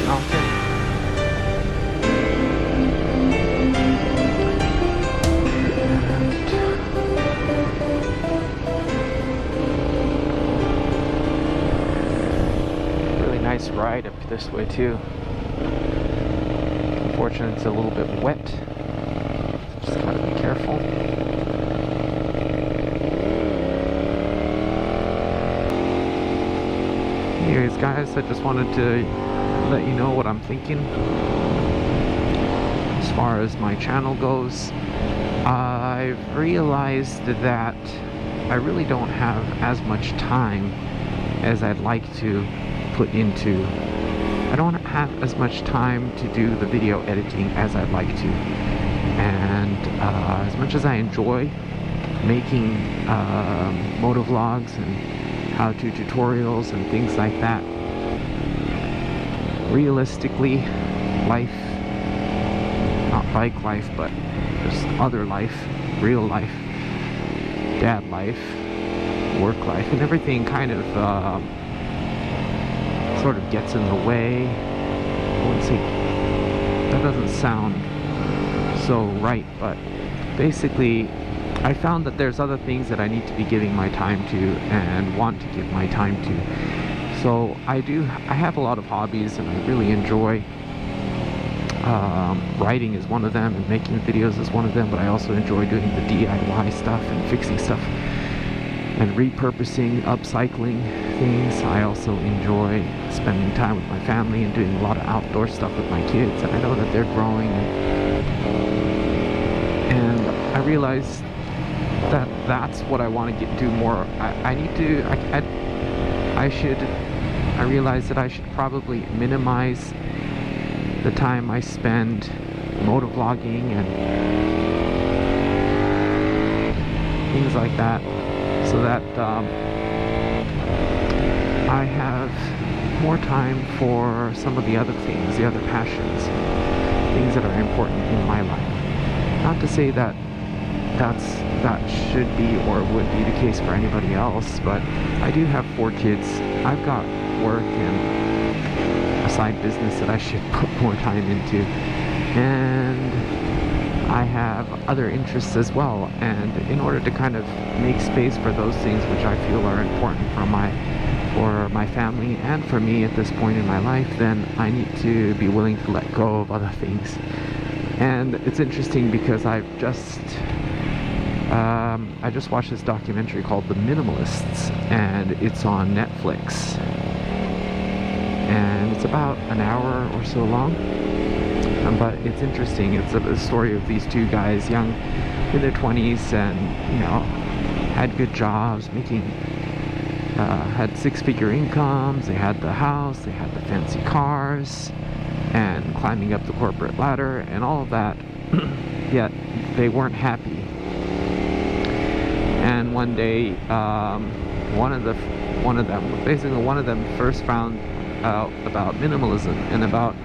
mountain. And really nice ride up this way too. Unfortunately, it's a little bit wet. Just gotta be careful. Anyways, guys, I just wanted to let you know what I'm thinking as far as my channel goes. I've realized that I really don't have as much time as I'd like to put into. I don't have as much time to do the video editing as I'd like to. And as much as I enjoy making motovlogs and how-to tutorials and things like that, realistically, life, not bike life, but just other life, real life, dad life, work life, and everything kind of sort of gets in the way. I wouldn't say, that doesn't sound so right, but basically I found that there's other things that I need to be giving my time to and want to give my time to. So I have a lot of hobbies and I really enjoy writing is one of them, and making videos is one of them, but I also enjoy doing the DIY stuff and fixing stuff and repurposing, upcycling things. I also enjoy spending time with my family and doing a lot of outdoor stuff with my kids, and I know that they're growing, and I realized that that's what I want to do more. I realize that I should probably minimize the time I spend motovlogging and things like that, so that I have more time for some of the other things, the other passions, things that are important in my life. Not to say that that should be or would be the case for anybody else, but I do have 4 kids. I've got work and a side business that I should put more time into, and I have other interests as well, and in order to kind of make space for those things which I feel are important for my family and for me at this point in my life, then I need to be willing to let go of other things. And it's interesting because I just watched this documentary called The Minimalists, and it's on Netflix, and it's about an hour or so long, but it's interesting. It's a story of these 2 guys, young, in their 20s, and had good jobs, making had 6-figure incomes. They had the house, they had the fancy cars, and climbing up the corporate ladder and all of that, yet they weren't happy. And one day, one of them first found out about minimalism and about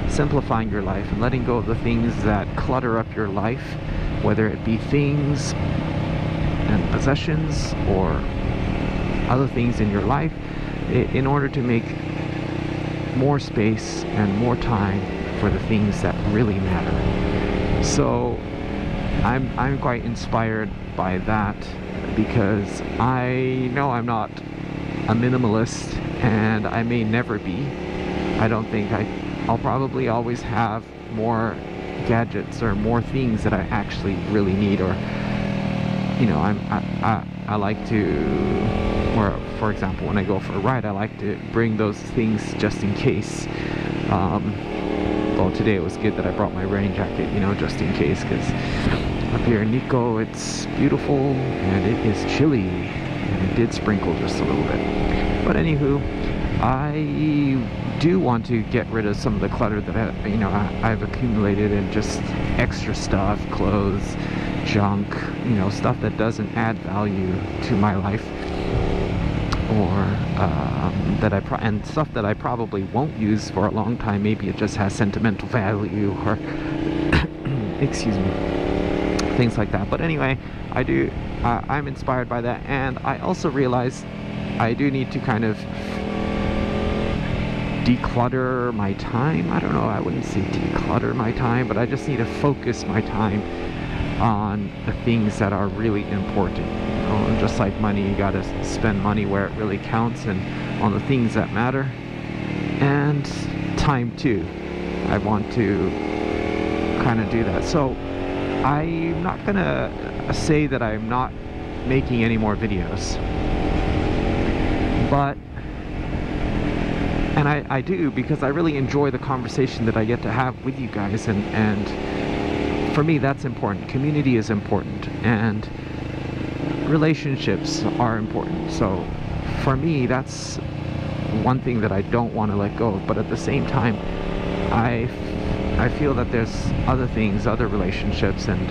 simplifying your life and letting go of the things that clutter up your life, whether it be things and possessions or other things in your life, in order to make more space and more time for the things that really matter. So I'm quite inspired by that, because I know I'm not a minimalist, and I may never be. I don't think I'll probably always have more gadgets or more things that I actually really need, or I like to, or for example, when I go for a ride, I like to bring those things just in case. Well, today it was good that I brought my rain jacket, just in case, because up here in Nikko it's beautiful and it is chilly, and it did sprinkle just a little bit. But anywho, I do want to get rid of some of the clutter that I've accumulated, and just extra stuff, clothes, junk, stuff that doesn't add value to my life, or and stuff that I probably won't use for a long time. Maybe it just has sentimental value, or excuse me, things like that. But anyway, I'm inspired by that, and I also realize I do need to kind of declutter my time. I don't know, I wouldn't say declutter my time, but I just need to focus my time on the things that are really important. You know, and just like money, you gotta spend money where it really counts and on the things that matter. And time too. I want to kind of do that. So I'm not gonna say that I'm not making any more videos, but and I do, because I really enjoy the conversation that I get to have with you guys, and for me that's important. Community is important, and relationships are important. So for me, that's one thing that I don't want to let go of. But at the same time, I feel that there's other things, other relationships, and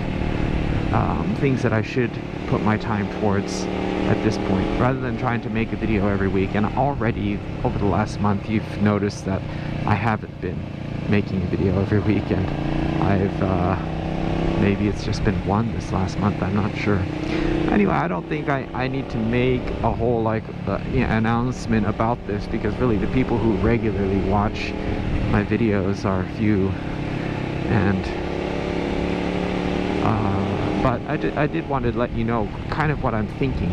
things that I should put my time towards at this point, rather than trying to make a video every week. And already over the last month, you've noticed that I haven't been making a video every week, and I've maybe it's just been one this last month, I'm not sure. Anyway, I don't think I need to make a whole announcement about this, because really the people who regularly watch my videos are few. And but I did want to let you know kind of what I'm thinking.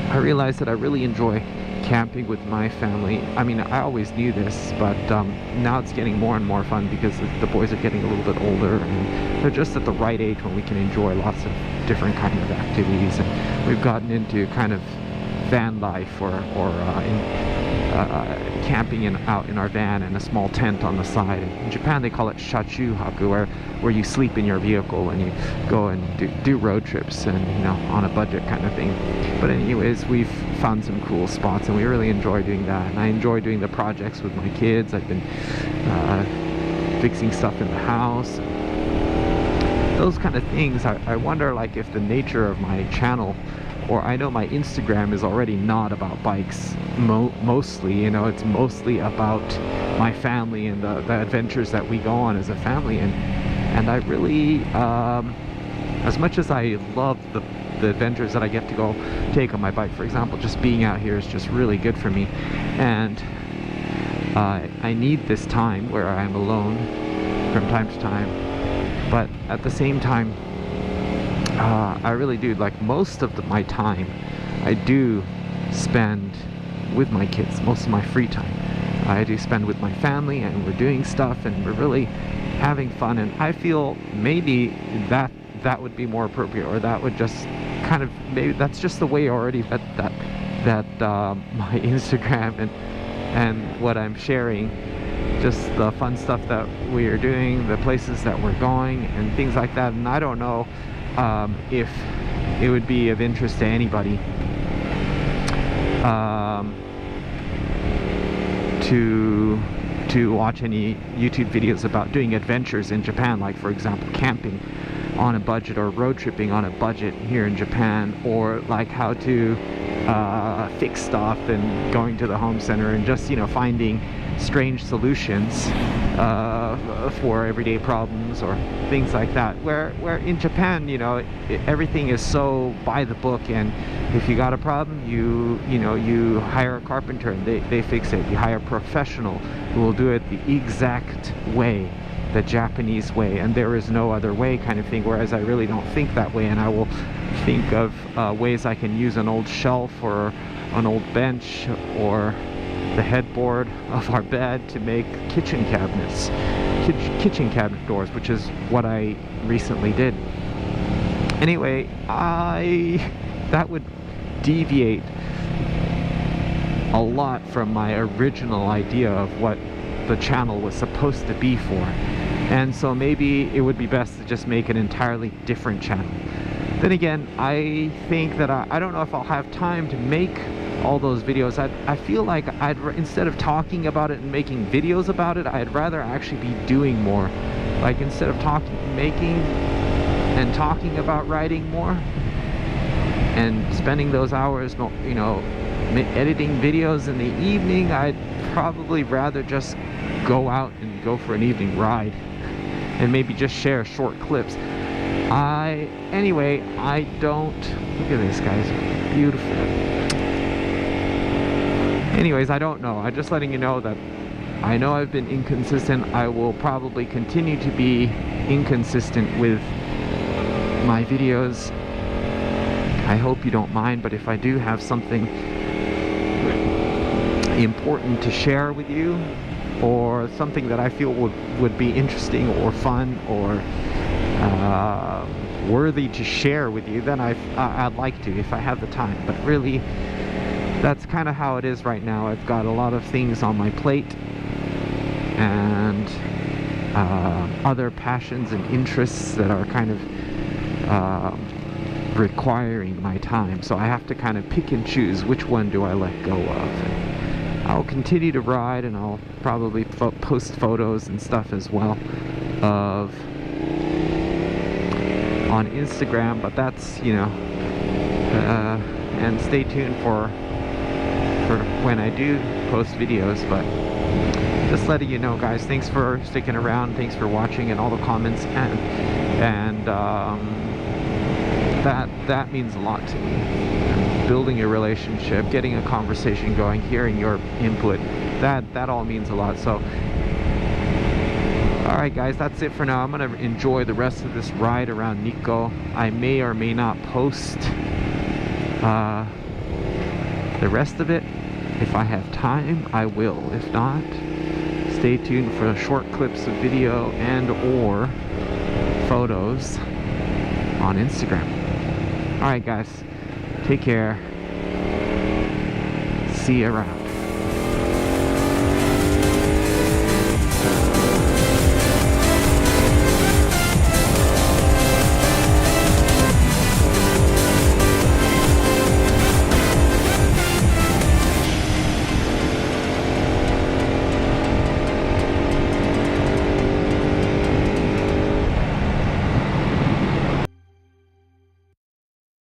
I realized that I really enjoy camping with my family. I mean, I always knew this, but now it's getting more and more fun, because the boys are getting a little bit older, and they're just at the right age when we can enjoy lots of different kind of activities. And we've gotten into kind of van life, or camping out in our van and a small tent on the side. In Japan they call it shachuhaku, where you sleep in your vehicle and you go and do road trips, and you know, on a budget kind of thing. But anyways, we've found some cool spots and we really enjoy doing that. And I enjoy doing the projects with my kids. I've been fixing stuff in the house, those kind of things. I wonder, like, if the nature of my channel, or I know my Instagram is already not about bikes mostly, you know, it's mostly about my family and the adventures that we go on as a family. And I really, as much as I love the adventures that I get to go take on my bike, for example, just being out here is just really good for me. And I need this time where I'm alone from time to time, but at the same time, I really do, like, most of my time I do spend with my kids. Most of my free time I do spend with my family, and we're doing stuff and we're really having fun. And I feel maybe that would be more appropriate, or that would just kind of, maybe that's just the way already that my Instagram and what I'm sharing, just the fun stuff that we are doing, the places that we're going and things like that. And I don't know if it would be of interest to anybody to watch any YouTube videos about doing adventures in Japan, like, for example, camping on a budget, or road tripping on a budget here in Japan, or like how to fix stuff and going to the home center and just, you know, finding strange solutions for everyday problems or things like that. Where in Japan, you know, everything is so by the book, and if you got a problem, you hire a carpenter and they fix it. You hire a professional who will do it the exact way, the Japanese way, and there is no other way kind of thing. Whereas I really don't think that way, and I will think of ways I can use an old shelf or an old bench or the headboard of our bed to make kitchen cabinets, kitchen cabinet doors, which is what I recently did. Anyway, that would deviate a lot from my original idea of what the channel was supposed to be for. And so maybe it would be best to just make an entirely different channel. Then again, I think that I don't know if I'll have time to make all those videos. I feel like instead of talking about it and making videos about it, I'd rather actually be doing more. Like, instead of making and talking about riding more and spending those hours, you know, editing videos in the evening, I'd probably rather just go out and go for an evening ride and maybe just share short clips. Anyway, I don't, look at this, guys, beautiful. Anyways, I don't know. I'm just letting you know that I know I've been inconsistent. I will probably continue to be inconsistent with my videos. I hope you don't mind, but if I do have something important to share with you, or something that I feel would be interesting or fun or worthy to share with you, then I'd like to, if I have the time. But really, that's kind of how it is right now. I've got a lot of things on my plate, and other passions and interests that are kind of requiring my time. So I have to kind of pick and choose which one do I let go of. And I'll continue to ride, and I'll probably post photos and stuff as well of on Instagram, but that's, you know, and stay tuned for when I do post videos. But just letting you know, guys, thanks for sticking around, thanks for watching, and all the comments, and that means a lot to me. Building a relationship, getting a conversation going, hearing your input, that all means a lot. So alright guys, that's it for now. I'm gonna enjoy the rest of this ride around Nikko. I may or may not post the rest of it. If I have time, I will. If not, stay tuned for short clips of video and or photos on Instagram. Alright guys, take care. See you around.